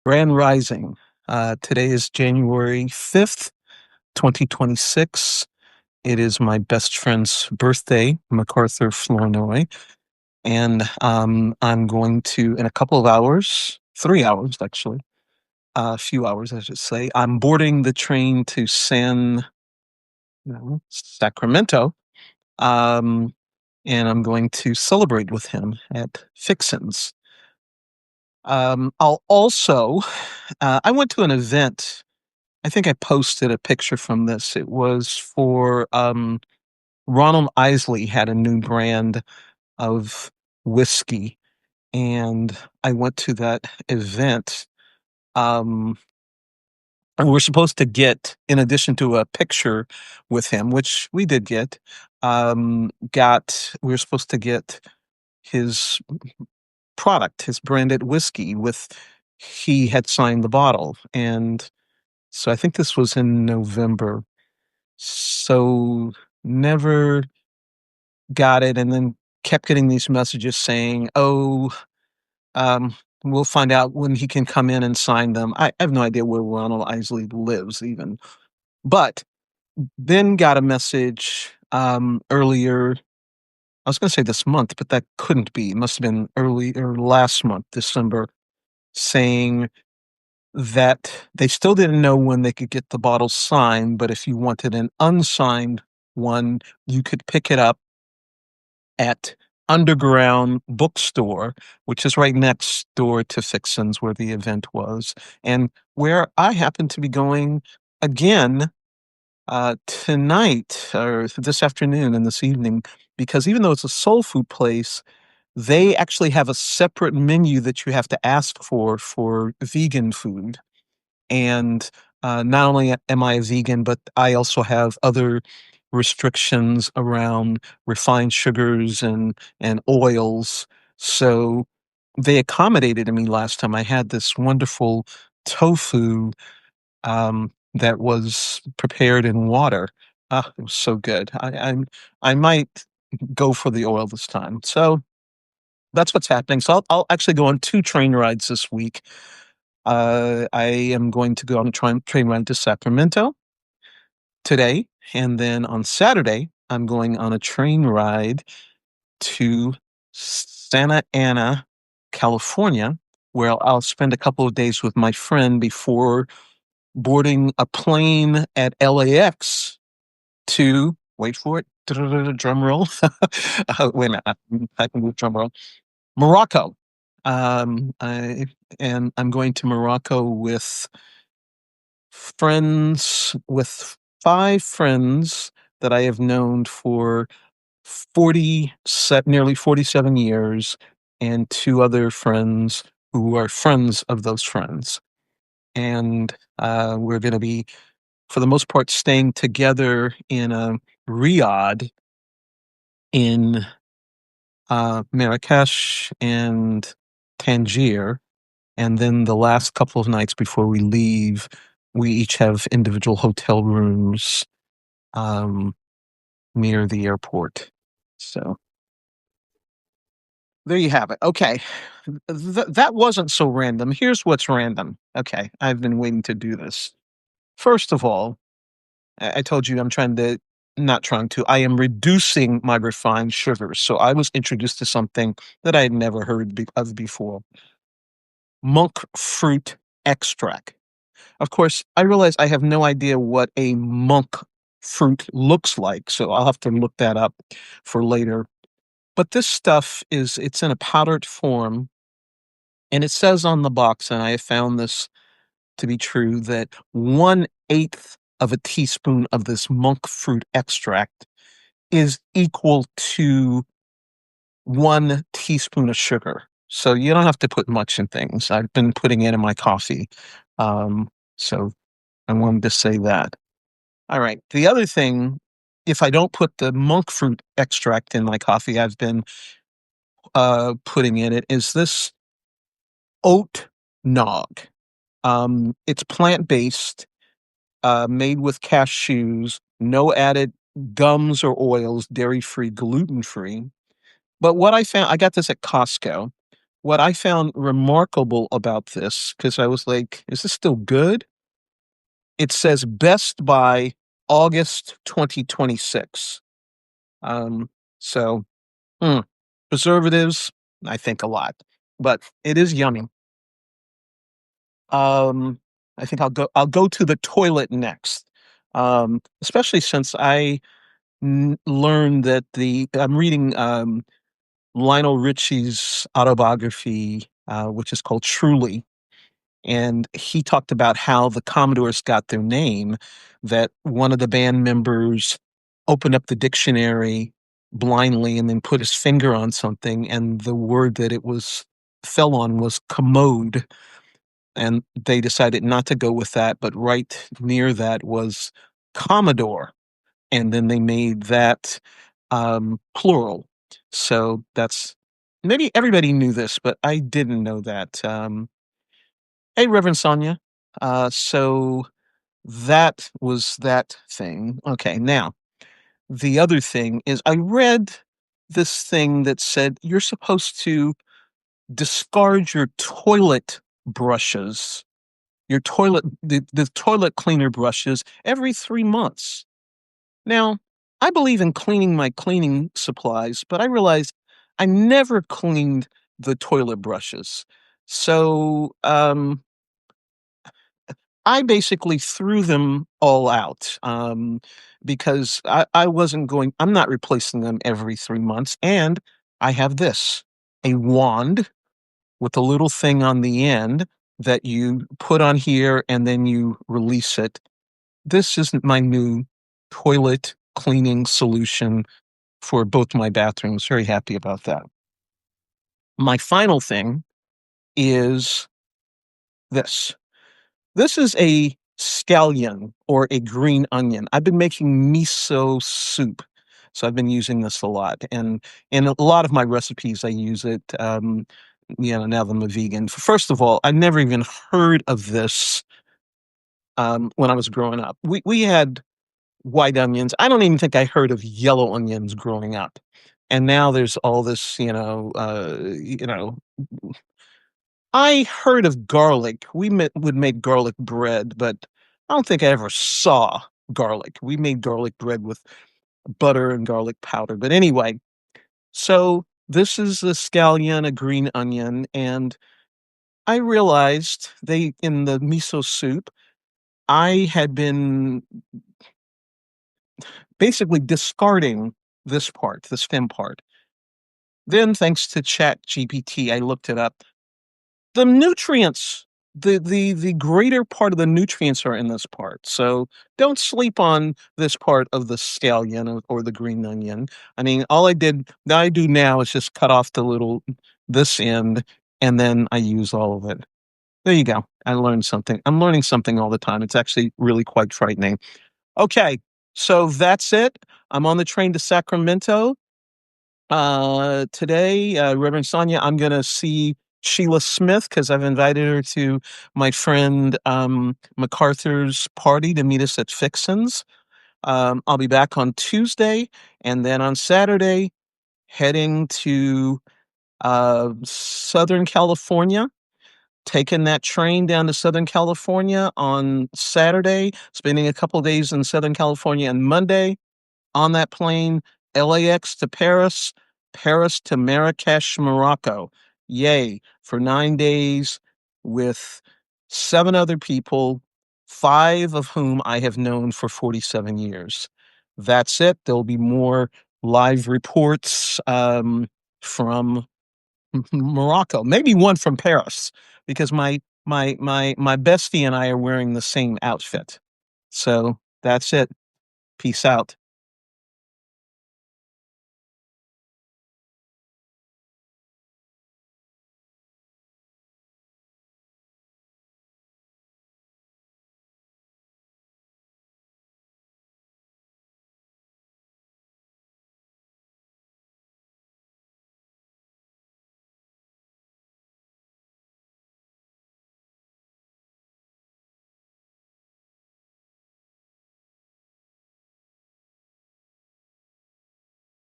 Grand Rising. Today is January 5th, 2026. It is my best friend's birthday, MacArthur Flournoy. And I'm going to, in a couple of hours, 3 hours actually, a few hours, I should say, I'm boarding the train to Sacramento. Um, and I'm going to celebrate with him at Fixin's. I'll also, I went to an event. I think I posted a picture from this. It was for Ronald Isley had a new brand of whiskey, and I went to that event. Um, and we're supposed to get, in addition to a picture with him, which we did get, we were supposed to get his product, his branded whiskey with he had signed the bottle. And so I think this was in November. So never got it, and then kept getting these messages saying, "Oh, we'll find out when he can come in and sign them." I have no idea where Ronald Isley lives even. But then got a message earlier. I was going to say this month, but that couldn't be. It must have been early or last month, December, saying that they still didn't know when they could get the bottle signed, but if you wanted an unsigned one, you could pick it up at Underground Bookstore, which is right next door to Fixin's where the event was, and where I happen to be going again tonight or this afternoon and this evening, because even though it's a soul food place, they actually have a separate menu that you have to ask for vegan food. And not only am I a vegan, but I also have other restrictions around refined sugars and oils. So they accommodated me last time. I had this wonderful tofu that was prepared in water. Ah, it was so good. I might go for the oil this time. So that's what's happening. So I'll actually go on 2 train rides this week. I am going to go on a train ride to Sacramento today, and then on Saturday, I'm going on a train ride to Santa Ana, California, where I'll spend a couple of days with my friend before boarding a plane at LAX to, wait for it, drum roll. Wait a minute, I can do drum roll. Morocco. Um, I, and I'm going to Morocco with 5 friends that I have known for nearly 47 years, and 2 other friends who are friends of those friends. And we're going to be, for the most part, staying together in a riad in Marrakesh and Tangier. And then the last couple of nights before we leave, we each have individual hotel rooms um, near the airport. So there you have it. Okay. That wasn't so random. Here's what's random. Okay. I've been waiting to do this. First of all, I told you not trying to, I am reducing my refined sugars. So I was introduced to something that I had never heard of before: monk fruit extract. Of course, I realize I have no idea what a monk fruit looks like, so I'll have to look that up for later. But this stuff it's in a powdered form, and it says on the box, and I have found this to be true, that 1/8 of a teaspoon of this monk fruit extract is equal to 1 teaspoon of sugar. So you don't have to put much in things. I've been putting it in my coffee. Um, so I wanted to say that. All right. The other thing, if I don't put the monk fruit extract in my coffee, I've been putting in it, is this oat nog. It's plant-based, made with cashews, no added gums or oils, dairy-free, gluten-free. But what I found, I got this at Costco. what I found remarkable about this, because I was like, "Is this still good?" It says best by August 2026. Um, so, mm, preservatives, I think a lot, but it is yummy. Um, I think I'll go to the toilet next, especially since learned that I'm reading, Lionel Richie's autobiography, which is called Truly, and he talked about how the Commodores got their name, that one of the band members opened up the dictionary blindly and then put his finger on something, and the word that it was fell on was commode, and they decided not to go with that, but right near that was Commodore, and then they made that plural. So that's maybe everybody knew this, but I didn't know that. Hey, Reverend Sonia. So that was that thing. Okay, now the other thing is I read this thing that said you're supposed to discard your toilet brushes, the toilet cleaner brushes every 3 months. Now, I believe in cleaning my cleaning supplies, but I realized I never cleaned the toilet brushes. So, I basically threw them all out, because I wasn't I'm not replacing them every 3 months. And I have this, a wand with a little thing on the end that you put on here and then you release it. This isn't my new toilet cleaning solution for both my bathrooms. Very happy about that. My final thing is this. This is a scallion or a green onion. I've been making miso soup, so I've been using this a lot, and in a lot of my recipes, I use it. Now that I'm a vegan. First of all, I never even heard of this when I was growing up. We had white onions. I don't even think I heard of yellow onions growing up, and now there's all this. I heard of garlic. Would make garlic bread, but I don't think I ever saw garlic. We made garlic bread with butter and garlic powder. But anyway, so this is a scallion, a green onion, and I realized they in the miso soup, I had been basically discarding this part, the stem part. Then, thanks to Chat GPT, I looked it up. The nutrients, the greater part of the nutrients are in this part. So don't sleep on this part of the scallion or the green onion. I mean, I do now is just cut off this end, and then I use all of it. There you go. I learned something. I'm learning something all the time. It's actually really quite frightening. Okay, so that's it. I'm on the train to Sacramento. Today, Reverend Sonia, I'm gonna see Sheila Smith because I've invited her to my friend MacArthur's party to meet us at Fixin's. I'll be back on Tuesday, and then on Saturday, heading to Southern California. Taking that train down to Southern California on Saturday, spending a couple days in Southern California on Monday, on that plane, LAX to Paris, Paris to Marrakesh, Morocco. Yay, for 9 days with 7 other people, 5 of whom I have known for 47 years. That's it. There'll be more live reports from Morocco, maybe one from Paris, because my bestie and I are wearing the same outfit. So that's it. Peace out.